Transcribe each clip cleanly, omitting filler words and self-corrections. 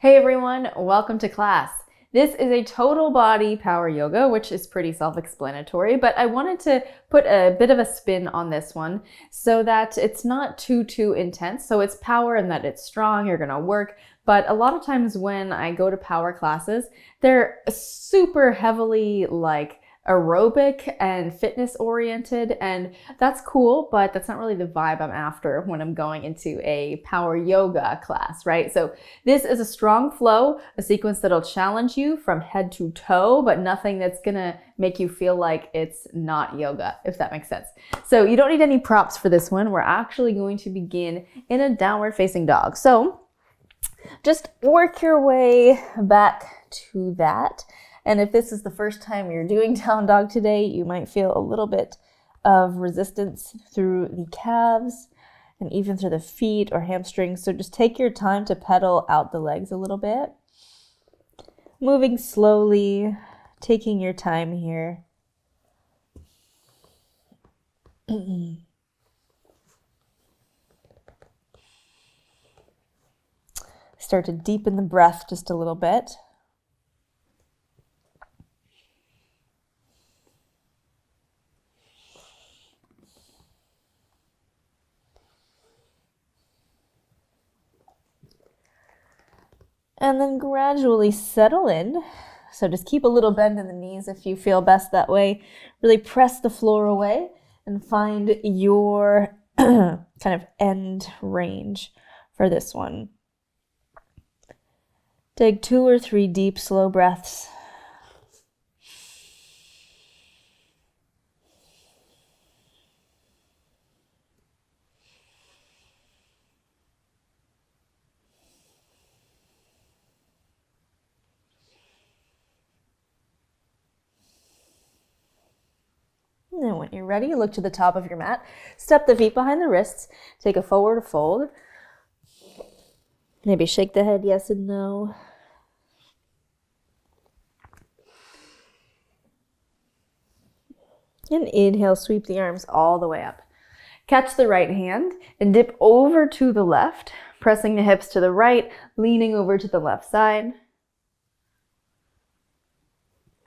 Hey everyone, welcome to class. This is a total body power yoga, which is pretty self-explanatory, but I wanted to put a bit of a spin on this one so that it's not too intense. So it's power and that it's strong, you're gonna work. But a lot of times when I go to power classes, they're super heavily aerobic and fitness oriented, and that's cool, but that's not really the vibe I'm after when I'm going into a power yoga class, right? So this is a strong flow, a sequence that'll challenge you from head to toe, but nothing that's gonna make you feel like it's not yoga, if that makes sense. So you don't need any props for this one. We're actually going to begin in a downward facing dog. So just work your way back to that. And if this is the first time you're doing down dog today, you might feel a little bit of resistance through the calves and even through the feet or hamstrings. So just take your time to pedal out the legs a little bit. Moving slowly, taking your time here. Start to deepen the breath just a little bit. And then gradually settle in. So just keep a little bend in the knees if you feel best that way. Really press the floor away and find your kind of end range for this one. Take 2 or 3 deep, slow breaths. And then when you're ready, look to the top of your mat. Step the feet behind the wrists. Take a forward fold. Maybe shake the head yes and no. And inhale, sweep the arms all the way up. Catch the right hand and dip over to the left, pressing the hips to the right, leaning over to the left side.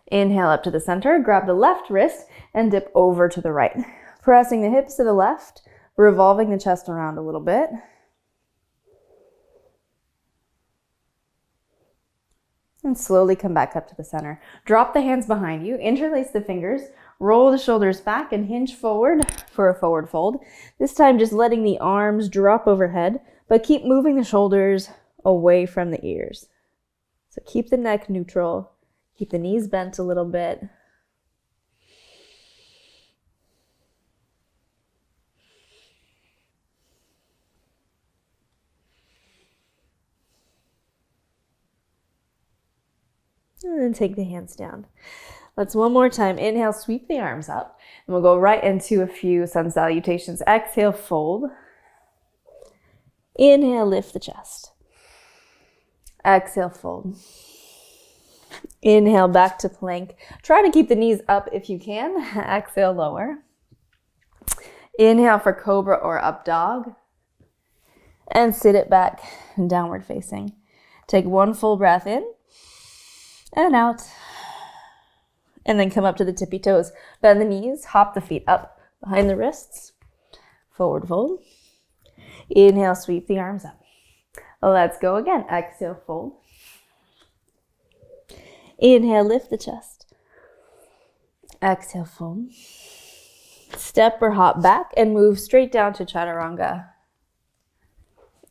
Inhale up to the center, grab the left wrist and dip over to the right. Pressing the hips to the left, revolving the chest around a little bit. And slowly come back up to the center. Drop the hands behind you, interlace the fingers, roll the shoulders back and hinge forward for a forward fold. This time just letting the arms drop overhead, but keep moving the shoulders away from the ears. So keep the neck neutral. Keep the knees bent a little bit. And then take the hands down. Let's one more time. Inhale, sweep the arms up. And we'll go right into a few sun salutations. Exhale, fold. Inhale, lift the chest. Exhale, fold. Inhale, back to plank. Try to keep the knees up if you can. Exhale, lower. Inhale for cobra or up dog. And sit it back, downward facing. Take one full breath in and out. And then come up to the tippy toes. Bend the knees, hop the feet up behind the wrists. Forward fold. Inhale, sweep the arms up. Let's go again. Exhale, fold. Inhale, lift the chest. Exhale, fold. Step or hop back and move straight down to chaturanga.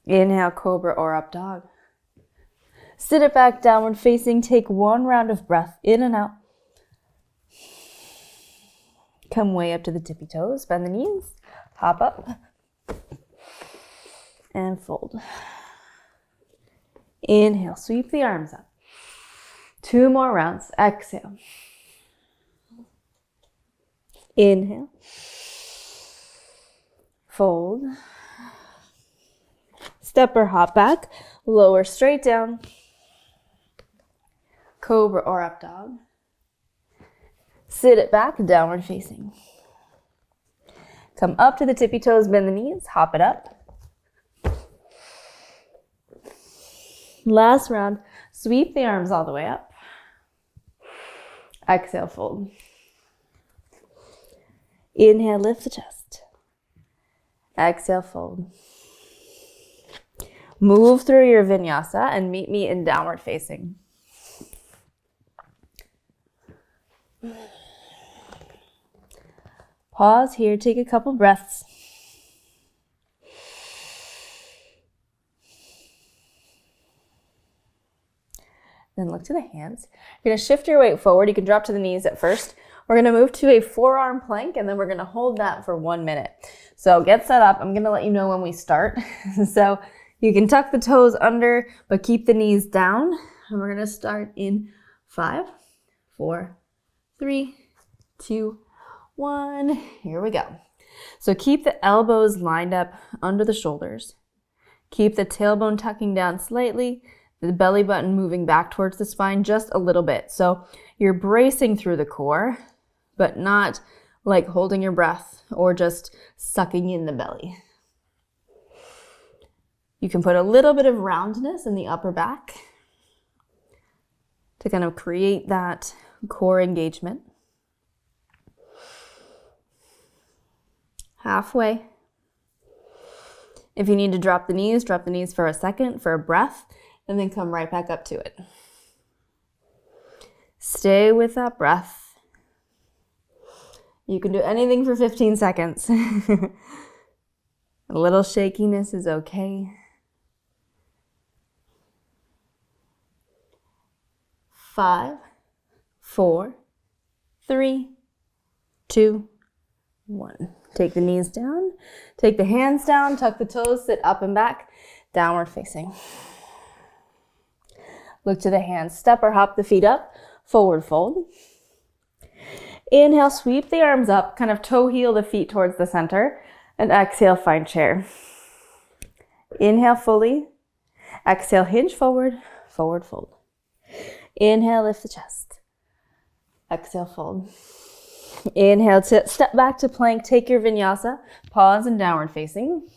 Inhale, cobra or up dog. Sit it back, downward facing. Take one round of breath in and out. Come way up to the tippy toes. Bend the knees. Hop up. And fold. Inhale, sweep the arms up. 2 more rounds. Exhale. Inhale. Fold. Step or hop back. Lower straight down. Cobra or up dog. Sit it back, downward facing. Come up to the tippy toes, bend the knees, hop it up. Last round. Sweep the arms all the way up. Exhale, fold. Inhale, lift the chest. Exhale, fold. Move through your vinyasa and meet me in downward facing. Pause here, take a couple breaths. Then look to the hands. You're going to shift your weight forward. You can drop to the knees at first. We're going to move to a forearm plank, and then we're going to hold that for 1 minute. So get set up. I'm going to let you know when we start. So you can tuck the toes under, but keep the knees down. And we're going to start in 5, 4, 3, 2, 1. Here we go. So keep the elbows lined up under the shoulders. Keep the tailbone tucking down slightly. The belly button moving back towards the spine just a little bit. So you're bracing through the core, but not like holding your breath or just sucking in the belly. You can put a little bit of roundness in the upper back to kind of create that core engagement. Halfway. If you need to drop the knees for a second for a breath, and then come right back up to it. Stay with that breath. You can do anything for 15 seconds. A little shakiness is okay. 5, 4, 3, 2, 1. Take the knees down, take the hands down, tuck the toes, sit up and back, downward facing. Look to the hands, step or hop the feet up, forward fold. Inhale, sweep the arms up, kind of toe heel the feet towards the center, and exhale, find chair. Inhale fully, exhale, hinge forward, forward fold. Inhale, lift the chest. Exhale, fold. Inhale, step back to plank, take your vinyasa, pause and downward facing.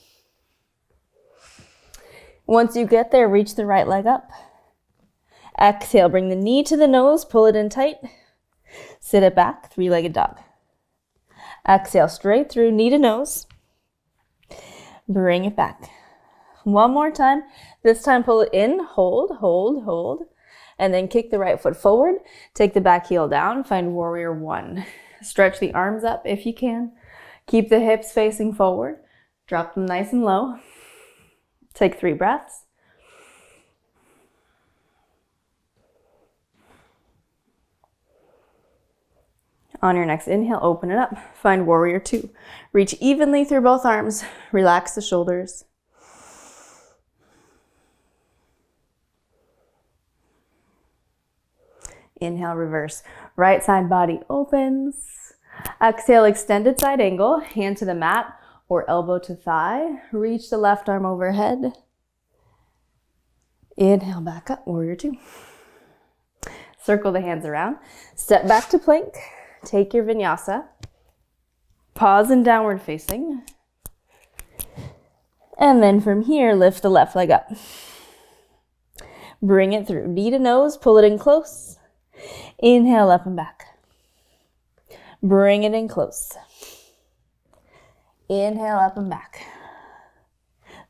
Once you get there, reach the right leg up. Exhale, bring the knee to the nose, pull it in tight. Sit it back, three-legged dog. Exhale, straight through, knee to nose. Bring it back. One more time. This time, pull it in, hold, hold, hold. And then kick the right foot forward. Take the back heel down, find warrior 1. Stretch the arms up if you can. Keep the hips facing forward. Drop them nice and low. Take 3 breaths. On your next inhale, open it up. Find warrior 2. Reach evenly through both arms. Relax the shoulders. Inhale, reverse. Right side body opens. Exhale, extended side angle. Hand to the mat or elbow to thigh. Reach the left arm overhead. Inhale, back up, warrior 2. Circle the hands around. Step back to plank. Take your vinyasa. Pause in downward facing. And then from here, lift the left leg up. Bring it through. Knee to nose, pull it in close. Inhale, up and back. Bring it in close. Inhale, up and back.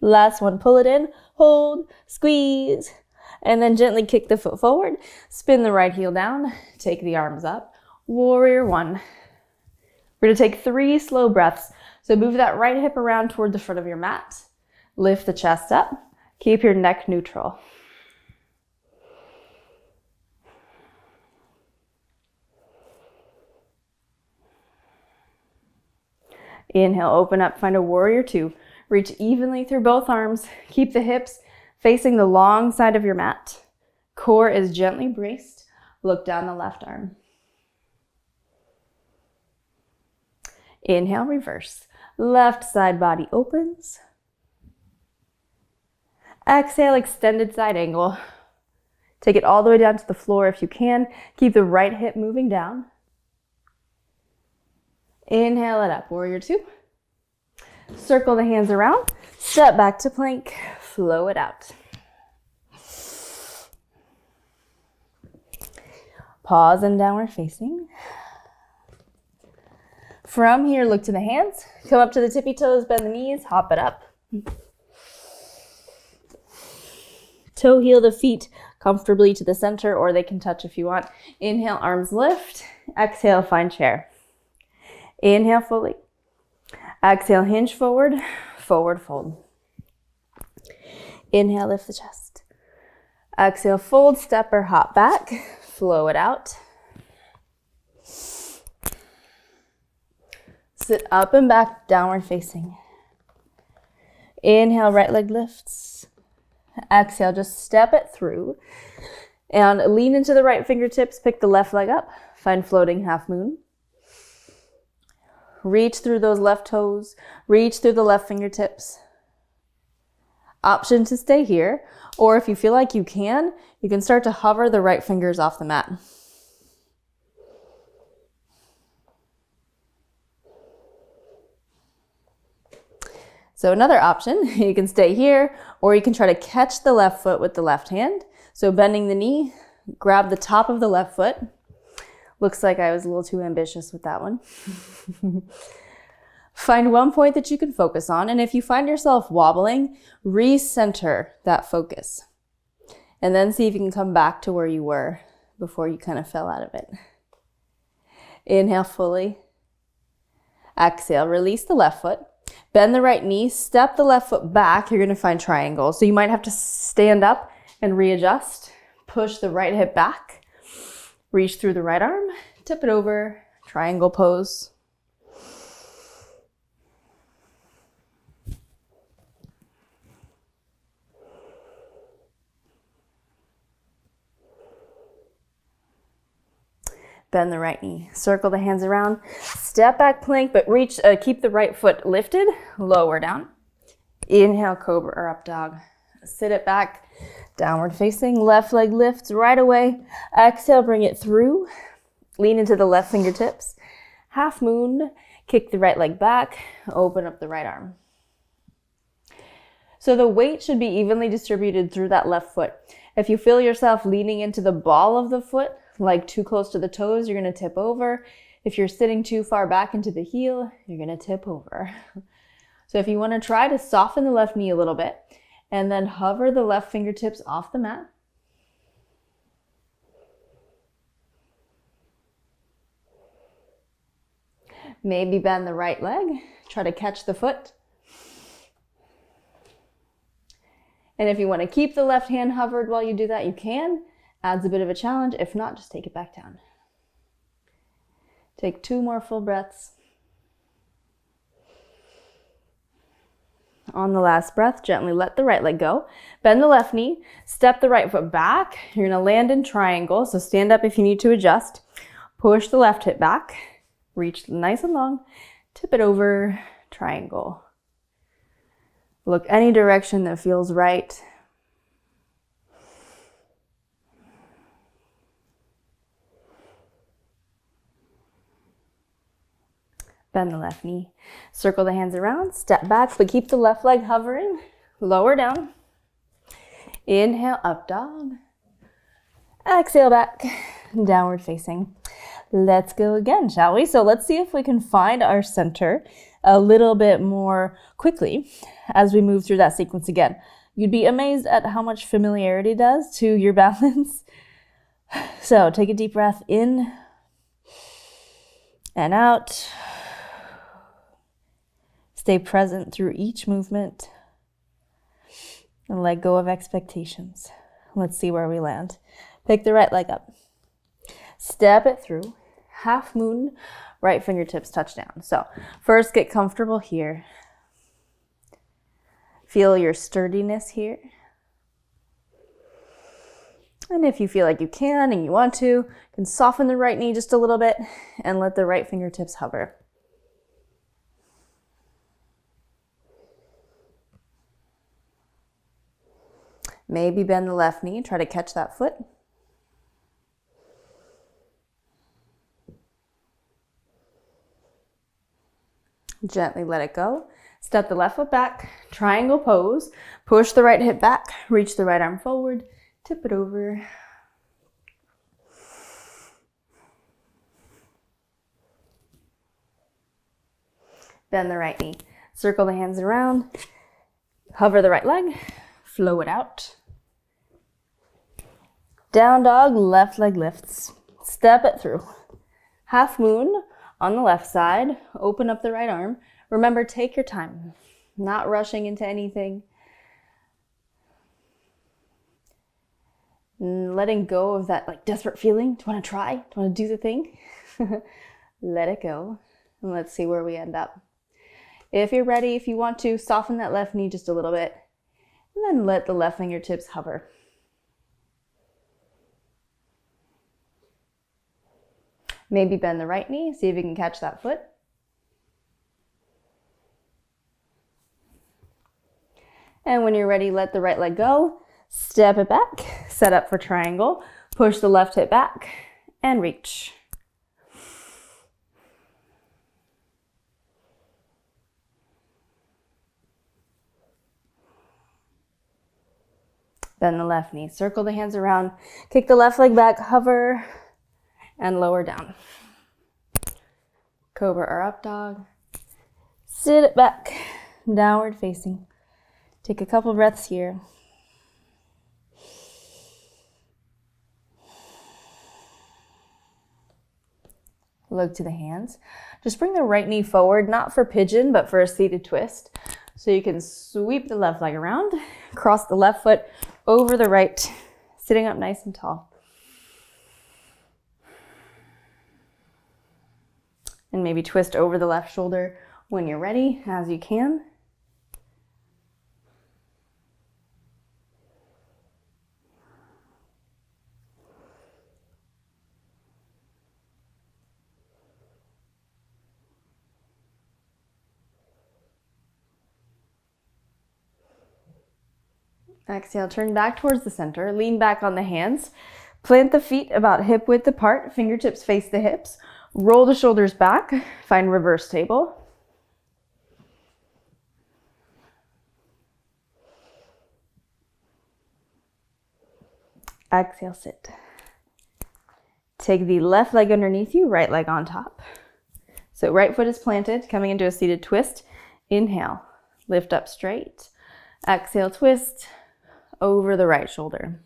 Last one, pull it in, hold, squeeze, and then gently kick the foot forward. Spin the right heel down, take the arms up. Warrior 1. We're going to take 3 slow breaths. So move that right hip around toward the front of your mat. Lift the chest up. Keep your neck neutral. Inhale, open up, find a warrior 2. Reach evenly through both arms. Keep the hips facing the long side of your mat. Core is gently braced. Look down the left arm. Inhale, reverse. Left side body opens. Exhale, extended side angle. Take it all the way down to the floor if you can. Keep the right hip moving down. Inhale it up, warrior 2. Circle the hands around. Step back to plank. Flow it out. Pause in downward facing. From here, look to the hands. Come up to the tippy toes, bend the knees, hop it up. Toe heel the feet comfortably to the center, or they can touch if you want. Inhale, arms lift. Exhale, find chair. Inhale fully. Exhale, hinge forward, forward fold. Inhale, lift the chest. Exhale, fold, step or hop back. Flow it out. Sit up and back, downward facing. Inhale, right leg lifts. Exhale, just step it through. And lean into the right fingertips, pick the left leg up. Find floating half moon. Reach through those left toes. Reach through the left fingertips. Option to stay here. Or if you feel like you can start to hover the right fingers off the mat. So another option, you can stay here, or you can try to catch the left foot with the left hand. So bending the knee, grab the top of the left foot. Looks like I was a little too ambitious with that one. Find one point that you can focus on, and if you find yourself wobbling, recenter that focus. And then see if you can come back to where you were before you kind of fell out of it. Inhale fully. Exhale, release the left foot. Bend the right knee, step the left foot back. You're going to find triangle. So you might have to stand up and readjust. Push the right hip back. Reach through the right arm. Tip it over. Triangle pose. Bend the right knee. Circle the hands around. Step back plank, but reach. Keep the right foot lifted. Lower down. Inhale, cobra or up dog. Sit it back. Downward facing. Left leg lifts right away. Exhale, bring it through. Lean into the left fingertips. Half moon. Kick the right leg back. Open up the right arm. So the weight should be evenly distributed through that left foot. If you feel yourself leaning into the ball of the foot, like too close to the toes, you're going to tip over. If you're sitting too far back into the heel, you're going to tip over. So if you want to try to soften the left knee a little bit and then hover the left fingertips off the mat. Maybe bend the right leg, try to catch the foot. And if you want to keep the left hand hovered while you do that, you can. Adds a bit of a challenge. If not, just take it back down. Take 2 more full breaths. On the last breath, gently let the right leg go. Bend the left knee. Step the right foot back. You're going to land in triangle, so stand up if you need to adjust. Push the left hip back. Reach nice and long. Tip it over. Triangle. Look any direction that feels right. Bend the left knee. Circle the hands around. Step back, but keep the left leg hovering. Lower down. Inhale, up dog. Exhale back. Downward facing. Let's go again, shall we? So let's see if we can find our center a little bit more quickly as we move through that sequence again. You'd be amazed at how much familiarity does to your balance. So take a deep breath in and out. Stay present through each movement and let go of expectations. Let's see where we land. Pick the right leg up. Step it through. Half moon, right fingertips touch down. So first get comfortable here. Feel your sturdiness here. And if you feel like you can and you want to, you can soften the right knee just a little bit and let the right fingertips hover. Maybe bend the left knee, try to catch that foot. Gently let it go. Step the left foot back, triangle pose. Push the right hip back, reach the right arm forward, tip it over. Bend the right knee. Circle the hands around. Hover the right leg. Flow it out. Down dog, left leg lifts. Step it through. Half moon on the left side. Open up the right arm. Remember, take your time. Not rushing into anything. Letting go of that like desperate feeling. Do you want to try? Do you want to do the thing? Let it go. And let's see where we end up. If you're ready, if you want to, soften that left knee just a little bit. And then let the left fingertips hover. Maybe bend the right knee. See if you can catch that foot. And when you're ready, let the right leg go. Step it back. Set up for triangle. Push the left hip back and reach. Bend the left knee. Circle the hands around. Kick the left leg back. Hover and lower down. Cobra or up dog. Sit it back. Downward facing. Take a couple breaths here. Look to the hands. Just bring the right knee forward, not for pigeon, but for a seated twist. So you can sweep the left leg around, cross the left foot over the right, sitting up nice and tall. And maybe twist over the left shoulder when you're ready, as you can. Exhale, turn back towards the center, lean back on the hands, plant the feet about hip width apart, fingertips face the hips, roll the shoulders back, find reverse table. Exhale, sit. Take the left leg underneath you, right leg on top. So right foot is planted, coming into a seated twist. Inhale, lift up straight. Exhale, twist over the right shoulder.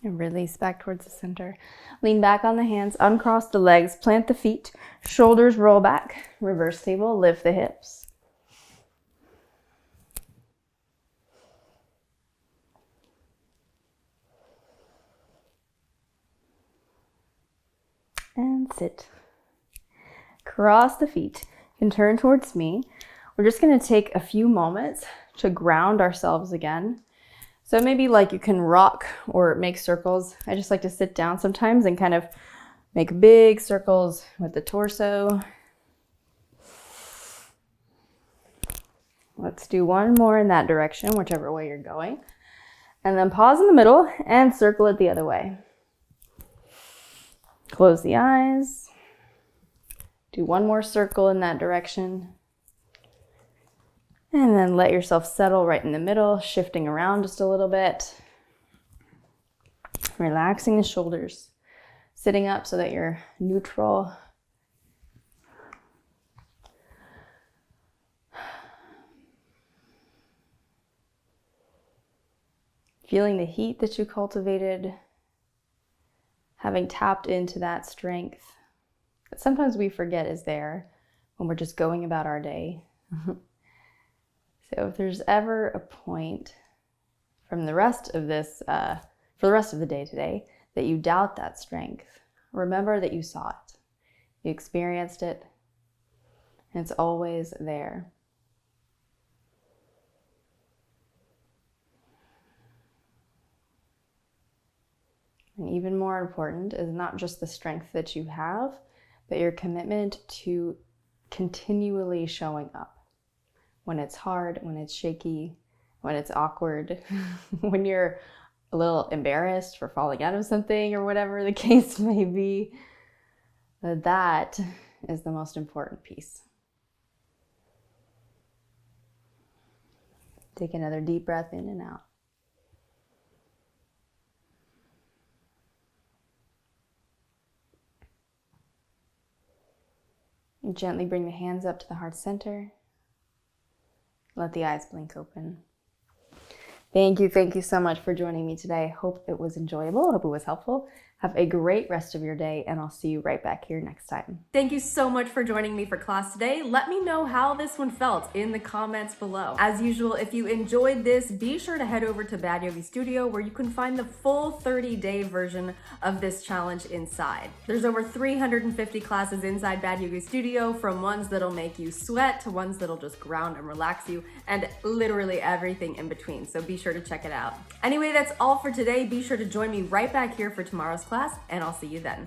And release back towards the center. Lean back on the hands, uncross the legs, plant the feet, shoulders roll back, reverse table, lift the hips. And sit. Cross the feet. You can turn towards me. We're just going to take a few moments to ground ourselves again. So maybe like you can rock or make circles. I just like to sit down sometimes and kind of make big circles with the torso. Let's do one more in that direction, whichever way you're going. And then pause in the middle and circle it the other way. Close the eyes. Do one more circle in that direction. And then let yourself settle right in the middle, shifting around just a little bit. Relaxing the shoulders. Sitting up so that you're neutral. Feeling the heat that you cultivated. Having tapped into that strength that sometimes we forget is there when we're just going about our day. So if there's ever a point from the rest of this, for the rest of the day today, that you doubt that strength, remember that you saw it, you experienced it, and it's always there. And even more important is not just the strength that you have, but your commitment to continually showing up. When it's hard, when it's shaky, when it's awkward, when you're a little embarrassed for falling out of something or whatever the case may be. But that is the most important piece. Take another deep breath in and out. And gently bring the hands up to the heart center. Let the eyes blink open. Thank you so much for joining me today. Hope it was enjoyable. Hope it was helpful. Have a great rest of your day, and I'll see you right back here next time. Thank you so much for joining me for class today. Let me know how this one felt in the comments below. As usual, if you enjoyed this, be sure to head over to Bad Yogi Studio, where you can find the full 30-day version of this challenge inside. There's over 350 classes inside Bad Yogi Studio, from ones that'll make you sweat to ones that'll just ground and relax you, and literally everything in between. So be sure to check it out. Anyway, that's all for today. Be sure to join me right back here for tomorrow's class, and I'll see you then.